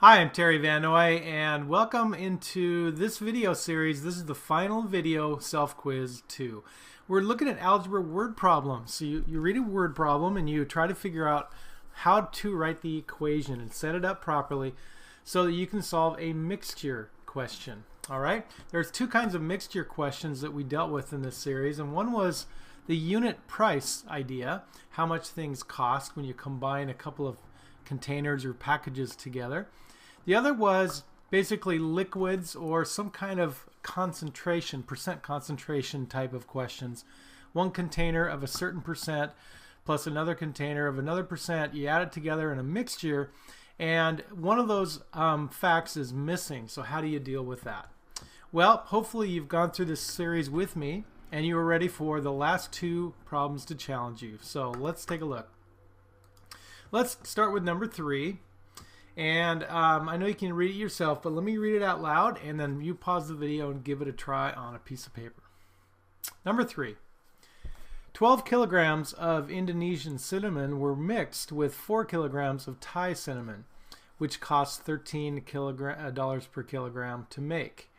Hi, I'm Terry VanNoy, and welcome into this video series. This is the final video, Self-Quiz 2. We're looking at algebra word problems. So you read a word problem and you try to figure out how to write the equation and set it up properly so that you can solve a mixture question. All right? There's two kinds of mixture questions that we dealt with in this series, and one was the unit price idea, how much things cost when you combine a couple of containers or packages together. The other was basically liquids or some kind of concentration, percent concentration type of questions. One container of a certain percent plus another container of another percent. You add it together in a mixture, and one of those facts is missing. So how do you deal with that? Well, hopefully you've gone through this series with me and you are ready for the last two problems to challenge you. So let's take a look. Let's start with number 3. And I know you can read it yourself, but let me read it out loud and then you pause the video and give it a try on a piece of paper. Number 3. 12 kilograms of Indonesian cinnamon were mixed with 4 kilograms of Thai cinnamon, which cost $13 per kilogram to make.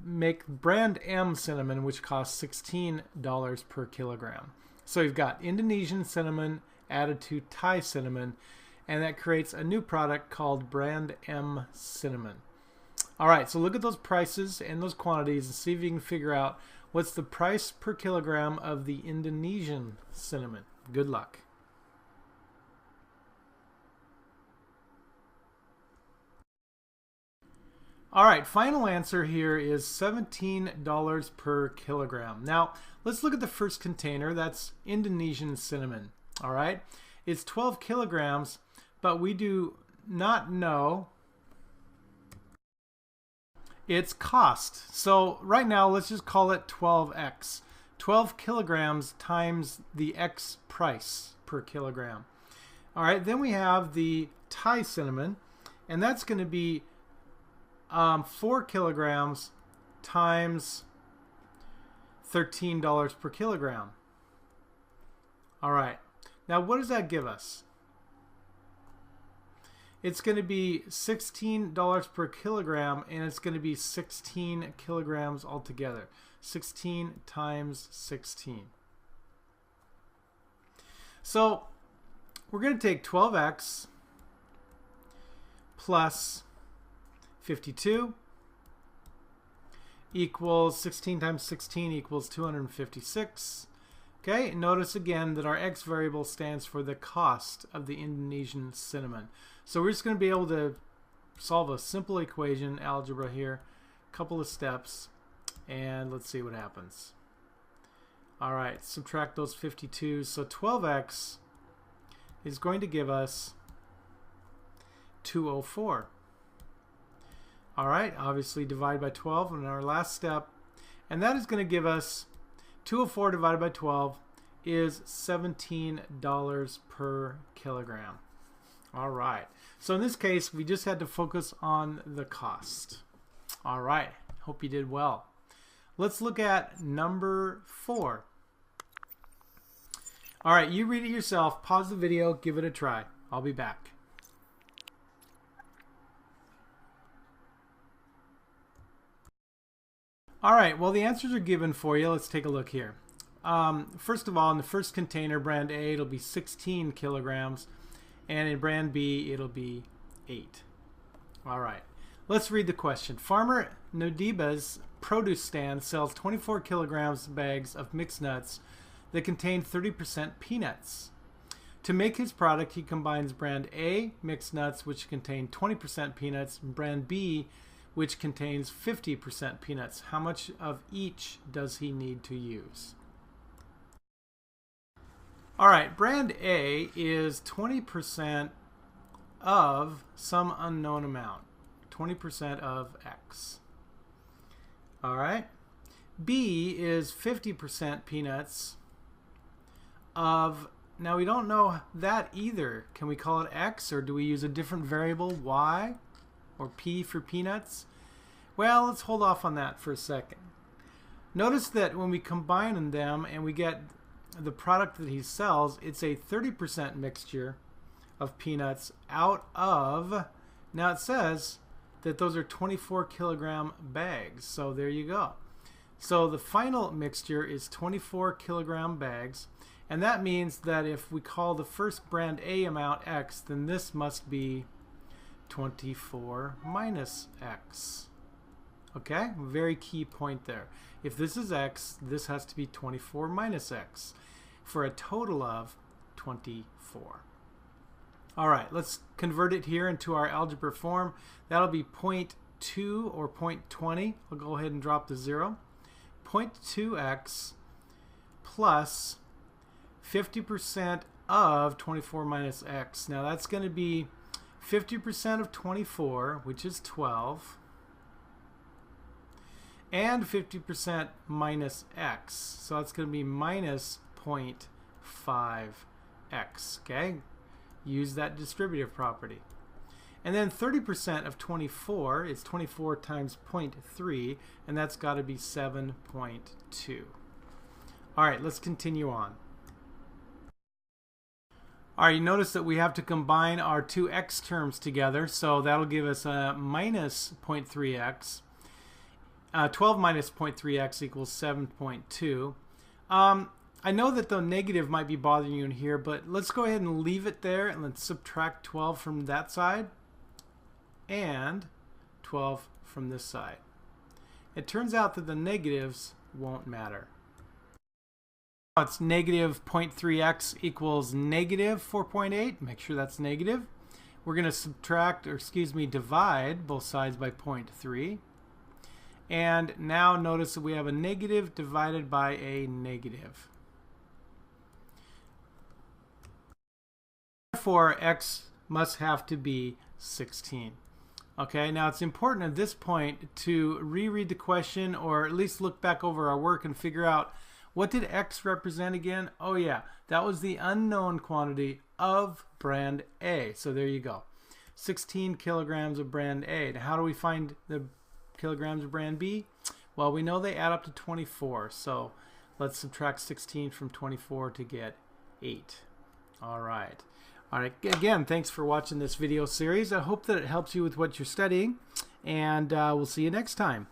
Make brand M cinnamon, which costs $16 per kilogram. So you've got Indonesian cinnamon added to Thai cinnamon, and that creates a new product called brand M cinnamon. All right, so look at those prices and those quantities and see if you can figure out what's the price per kilogram of the Indonesian cinnamon. Good luck. All right, final answer here is $17 per kilogram. Now, let's look at the first container. That's Indonesian cinnamon. All right, it's 12 kilograms, but we do not know its cost. So right now, let's just call it 12x. 12 kilograms times the x price per kilogram. All right, then we have the Thai cinnamon, and that's going to be 4 kilograms times $13 per kilogram. All right. Now, what does that give us? It's going to be $16 per kilogram, and it's going to be 16 kilograms altogether. 16 times 16. So we're going to take 12x plus 52 equals 16 times 16 equals 256. Okay, notice again that our x variable stands for the cost of the Indonesian cinnamon. So we're just going to be able to solve a simple equation, algebra here, a couple of steps, and let's see what happens. All right, subtract those 52s. So 12x is going to give us 204. All right, obviously divide by 12 in our last step, and that is going to give us 204 divided by 12 is $17 per kilogram. All right, so in this case, we just had to focus on the cost. All right, hope you did well. Let's look at number 4. All right, you read it yourself, pause the video, give it a try. I'll be back. All right, well, the answers are given for you. Let's take a look here. First of all, in the first container, brand A, it'll be 16 kilograms, and in brand B, it'll be 8. All right, let's read the question. Farmer Nodiba's produce stand sells 24 kilograms bags of mixed nuts that contain 30% peanuts. To make his product, he combines brand A mixed nuts, which contain 20% peanuts, and brand B, which contains 50% peanuts. How much of each does he need to use? All right, brand A is 20% of some unknown amount, 20% of X. All right, B is 50% peanuts of, now we don't know that either. Can we call it X, or do we use a different variable, Y? Or P for peanuts? Well, let's hold off on that for a second. Notice that when we combine them and we get the product that he sells, it's a 30% mixture of peanuts out of, now it says that those are 24 kilogram bags. So there you go. So the final mixture is 24 kilogram bags. And that means that if we call the first brand A amount X, then this must be 24 minus X. Okay, very key point there. If this is X, this has to be 24 minus X for a total of 24. All right, let's convert it here into our algebra form. That'll be 0.2 or 0.20. I'll go ahead and drop the 0. 0.2x plus 50% of 24 minus x. Now that's going to be 50% of 24, which is 12, and 50% minus x. So that's going to be minus 0.5x. Okay? Use that distributive property. And then 30% of 24 is 24 times 0.3, and that's got to be 7.2. All right, let's continue on. All right, you notice that we have to combine our two x terms together, so that'll give us a minus 0.3x. 12 minus 0.3x equals 7.2. I know that the negative might be bothering you in here, but let's go ahead and leave it there, and let's subtract 12 from that side and 12 from this side. It turns out that the negatives won't matter. It's negative 0.3x equals negative 4.8. Make sure that's negative. We're going to subtract, or excuse me, divide both sides by 0.3. And now notice that we have a negative divided by a negative. Therefore, x must have to be 16. Okay, now it's important at this point to reread the question, or at least look back over our work and figure out, what did x represent again? Oh yeah, that was the unknown quantity of brand A. So there you go. 16 kilograms of brand A. Now how do we find the kilograms of brand B? Well, we know they add up to 24. So let's subtract 16 from 24 to get 8. All right. All right. Again, thanks for watching this video series. I hope that it helps you with what you're studying, and we'll see you next time.